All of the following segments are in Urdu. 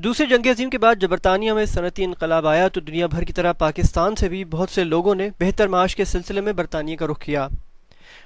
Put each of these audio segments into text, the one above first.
دوسری جنگ عظیم کے بعد جب برطانیہ میں صنعتی انقلاب آیا تو دنیا بھر کی طرح پاکستان سے بھی بہت سے لوگوں نے بہتر معاش کے سلسلے میں برطانیہ کا رخ کیا۔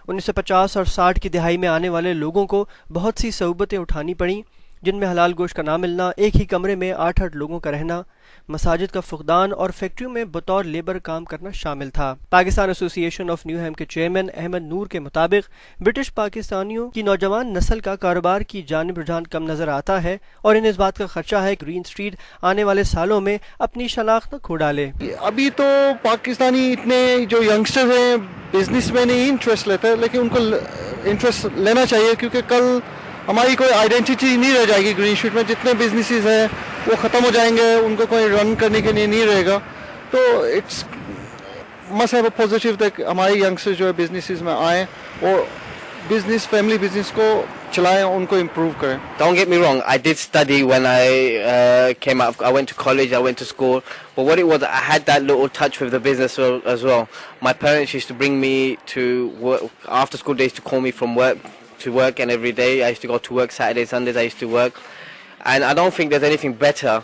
1950 اور 60 کی دہائی میں آنے والے لوگوں کو بہت سی صعوبتیں اٹھانی پڑیں، جن میں حلال گوشت کا نہ ملنا، ایک ہی کمرے میں 8 لوگوں کا رہنا، مساجد کا فقدان اور فیکٹریوں میں بطور لیبر کام کرنا شامل تھا۔ پاکستان ایسوسی ایشن آف نیو ہیم کے چیئرمین احمد نور کے مطابق برٹش پاکستانیوں کی نوجوان نسل کا کاروبار کی جانب رجحان کم نظر آتا ہے اور انہیں اس بات کا خدشہ ہے کہ گرین اسٹریٹ آنے والے سالوں میں اپنی شناخت نہ کھو ڈالے۔ ابھی تو پاکستانی اتنے جو ینگسٹر ہیں بزنس میں نہیں انٹرسٹ لیتے، لیکن ان کو انٹرسٹ لینا چاہیے، کیونکہ کل ہماری کوئی آئیڈینٹی نہیں رہ جائے گی۔ گرین اسٹریٹ میں جتنے بزنسز ہیں وہ ختم ہو جائیں گے، ان کو کوئی رن کرنے کے لیے نہیں رہے گا، تو it's must have a positive that ہمارے ینگسٹر جو ہے بزنسز میں آئیں اور بزنس فیملی بزنس کو چلائیں، ان کو امپروو کریں۔ Don't get me wrong, I did study when I came out. I went to college, I went to school. But what it was, I had that little touch with the business as well. My parents used to bring me to work. After school, they used to call me from work to work, and every day I used to go to work. Saturdays, Sundays, I used to work. And I don't think there's anything better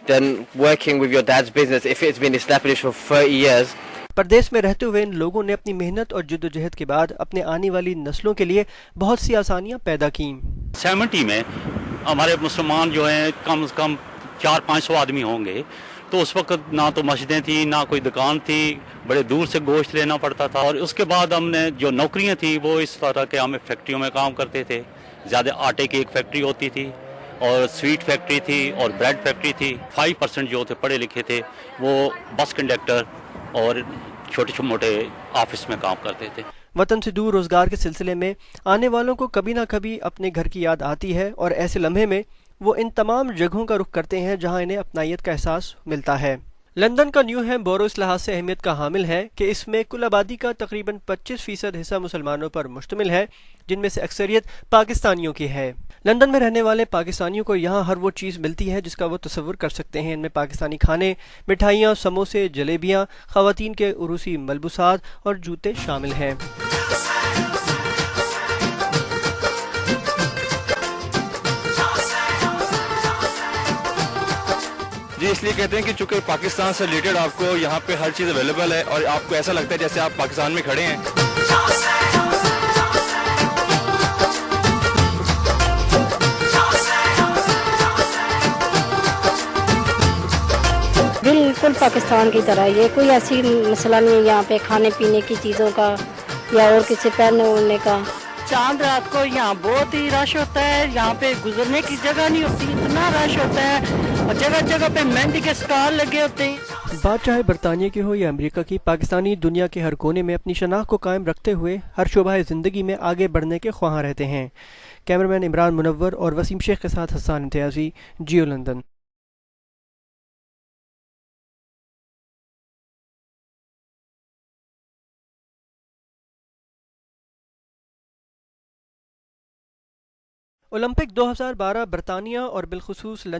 than working with your dad's business if it's been established for 30 years. Pradesh میں رہتے ہوئے ان لوگوں نے اپنی محنت اور جد و جہد کے بعد اپنے آنے والی نسلوں کے لیے بہت سی آسانیاں پیدا کیں۔ 70 میں ہمارے مسلمان جو ہیں کم از کم 400-500 آدمی ہوں گے، تو اس وقت نہ تو مسجدیں تھیں، نہ کوئی دکان تھی، بڑے دور سے گوشت لینا پڑتا تھا۔ اور اس کے بعد ہم نے جو نوکریاں تھیں وہ اس طرح کہ ہمیں فیکٹریوں میں کام کرتے تھے۔ زیادہ آٹے کی ایک فیکٹری ہوتی تھی اور سویٹ فیکٹری تھی اور بریڈ فیکٹری تھی۔ 5% جو تھے پڑھے لکھے تھے وہ بس کنڈکٹر اور چھوٹے موٹے آفس میں کام کرتے تھے۔ وطن سے دور روزگار کے سلسلے میں آنے والوں کو کبھی نہ کبھی اپنے گھر کی یاد آتی ہے، اور ایسے لمحے میں وہ ان تمام جگہوں کا رخ کرتے ہیں جہاں انہیں اپنائیت کا احساس ملتا ہے۔ لندن کا نیو ہیم بورو اس لحاظ سے اہمیت کا حامل ہے کہ اس میں کل آبادی کا تقریباً 25% حصہ مسلمانوں پر مشتمل ہے، جن میں سے اکثریت پاکستانیوں کی ہے۔ لندن میں رہنے والے پاکستانیوں کو یہاں ہر وہ چیز ملتی ہے جس کا وہ تصور کر سکتے ہیں۔ ان میں پاکستانی کھانے، مٹھائیاں، سموسے، جلیبیاں، خواتین کے عروسی ملبوسات اور جوتے شامل ہیں۔ جی اس لیے کہتے ہیں کہ چونکہ پاکستان سے ریلیٹڈ آپ کو یہاں پہ ہر چیز اویلیبل ہے اور آپ کو ایسا لگتا ہے جیسے آپ پاکستان میں کھڑے ہیں۔ بالکل پاکستان کی طرح، یہ کوئی ایسی مسئلہ نہیں ہے یہاں پہ کھانے پینے کی چیزوں کا یا اور کسی پہننے اوڑھنے کا۔ چاند رات کو یہاں بہت ہی رش ہوتا ہے، یہاں پہ گزرنے کی جگہ نہیں ہوتی، اتنا رش ہوتا ہے اور جگہ جگہ پہ مہندی کے اسٹال لگے ہوتے ہیں۔ بات چاہے برطانیہ کی ہو یا امریکہ کی، پاکستانی دنیا کے ہر کونے میں اپنی شناخت کو قائم رکھتے ہوئے ہر شعبہ زندگی میں آگے بڑھنے کے خواہاں رہتے ہیں۔ کیمرمین عمران منور اور وسیم شیخ کے ساتھ حسان امتیازی، جیو لندن۔ اولمپک 2012 برطانیہ اور بالخصوص لندن